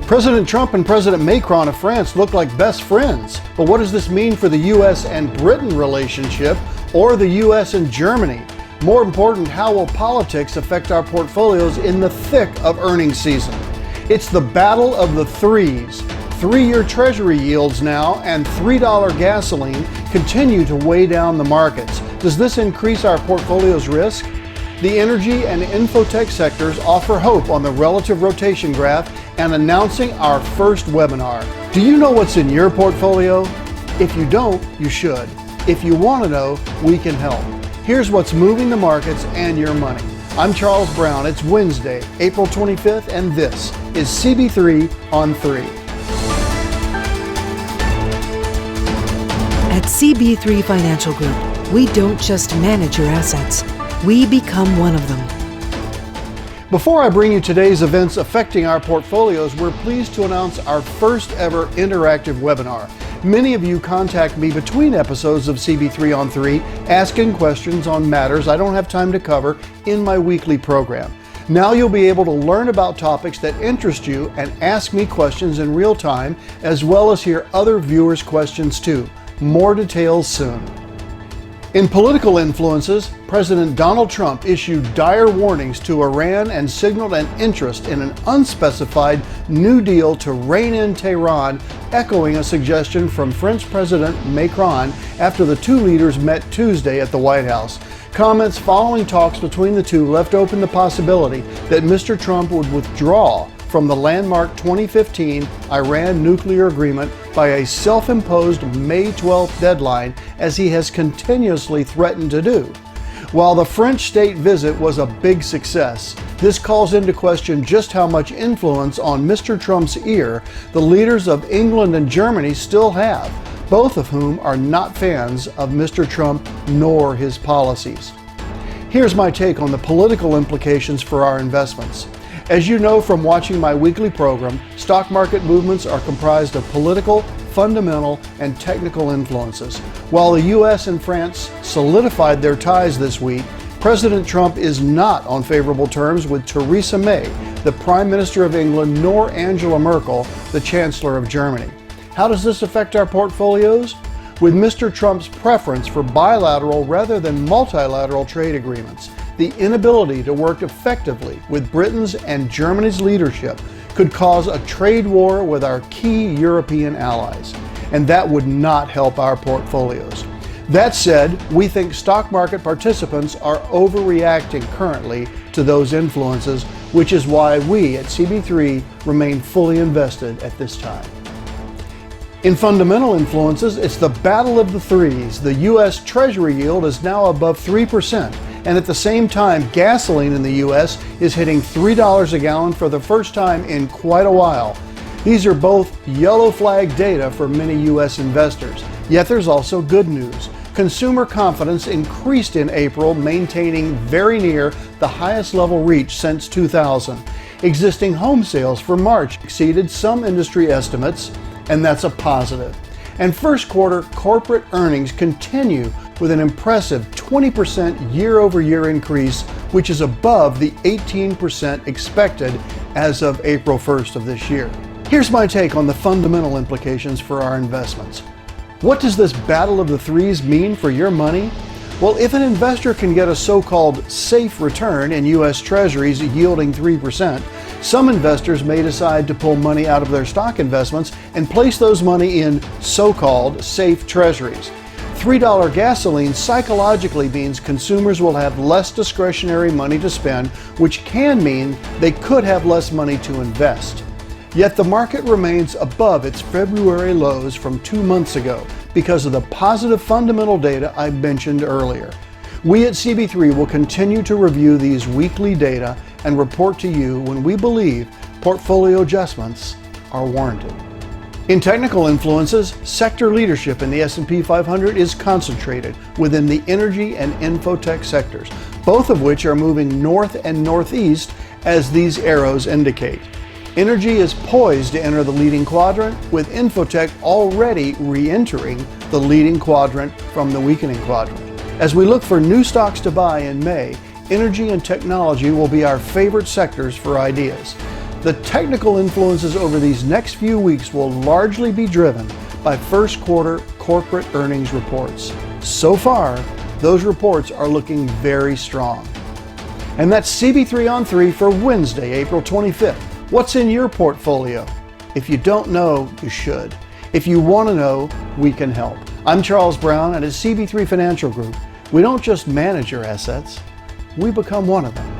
President Trump and President Macron of France look like best friends. But what does this mean for the U.S. and Britain relationship, or the U.S. and Germany? More important, how will politics affect our portfolios in the thick of earnings season? It's the battle of the threes. 3-year Treasury yields now and $3 gasoline continue to weigh down the markets. Does this increase our portfolio's risk? The energy and infotech sectors offer hope on the relative rotation graph and announcing our first webinar. Do you know what's in your portfolio? If you don't, you should. If you want to know, we can help. Here's what's moving the markets and your money. I'm Charles Brown. It's Wednesday, April 25th, and this is CB3 on 3. At CB3 Financial Group, we don't just manage your assets, we become one of them. Before I bring you today's events affecting our portfolios, we're pleased to announce our first ever interactive webinar. Many of you contact me between episodes of CB3 on 3 asking questions on matters I don't have time to cover in my weekly program. Now you'll be able to learn about topics that interest you and ask me questions in real time, as well as hear other viewers' questions too. More details soon. In political influences, President Donald Trump issued dire warnings to Iran and signaled an interest in an unspecified New Deal to rein in Tehran, echoing a suggestion from French President Macron after the two leaders met Tuesday at the White House. Comments following talks between the two left open the possibility that Mr. Trump would withdraw from the landmark 2015 Iran nuclear agreement by a self-imposed May 12th deadline, as he has continuously threatened to do. While the French state visit was a big success, this calls into question just how much influence on Mr. Trump's ear the leaders of England and Germany still have, both of whom are not fans of Mr. Trump nor his policies. Here's my take on the political implications for our investments. As you know from watching my weekly program, stock market movements are comprised of political, fundamental, and technical influences. While the U.S. and France solidified their ties this week, President Trump is not on favorable terms with Theresa May, the Prime Minister of England, nor Angela Merkel, the Chancellor of Germany. How does this affect our portfolios? With Mr. Trump's preference for bilateral rather than multilateral trade agreements, the inability to work effectively with Britain's and Germany's leadership could cause a trade war with our key European allies, and that would not help our portfolios. That said, we think stock market participants are overreacting currently to those influences, which is why we at CB3 remain fully invested at this time. In fundamental influences, it's the battle of the threes. The U.S. Treasury yield is now above 3%, and at the same time, gasoline in the U.S. is hitting $3 a gallon for the first time in quite a while. These are both yellow flag data for many U.S. investors. Yet there's also good news. Consumer confidence increased in April, maintaining very near the highest level reached since 2000. Existing home sales for March exceeded some industry estimates, and that's a positive. And first quarter corporate earnings continue with an impressive 20% year-over-year increase, which is above the 18% expected as of April 1st of this year. Here's my take on the fundamental implications for our investments. What does this battle of the threes mean for your money? Well, if an investor can get a so-called safe return in U.S. Treasuries yielding 3%, some investors may decide to pull money out of their stock investments and place those money in so-called safe treasuries. $3 gasoline psychologically means consumers will have less discretionary money to spend, which can mean they could have less money to invest. Yet the market remains above its February lows from 2 months ago because of the positive fundamental data I mentioned earlier. We at CB3 will continue to review these weekly data and report to you when we believe portfolio adjustments are warranted. In technical influences, sector leadership in the S&P 500 is concentrated within the energy and infotech sectors, both of which are moving north and northeast as these arrows indicate. Energy is poised to enter the leading quadrant, with infotech already re-entering the leading quadrant from the weakening quadrant. As we look for new stocks to buy in May, energy and technology will be our favorite sectors for ideas. The technical influences over these next few weeks will largely be driven by first quarter corporate earnings reports. So far, those reports are looking very strong. And that's CB3 on 3 for Wednesday, April 25th. What's in your portfolio? If you don't know, you should. If you want to know, we can help. I'm Charles Brown, and at CB3 Financial Group, we don't just manage your assets, we become one of them.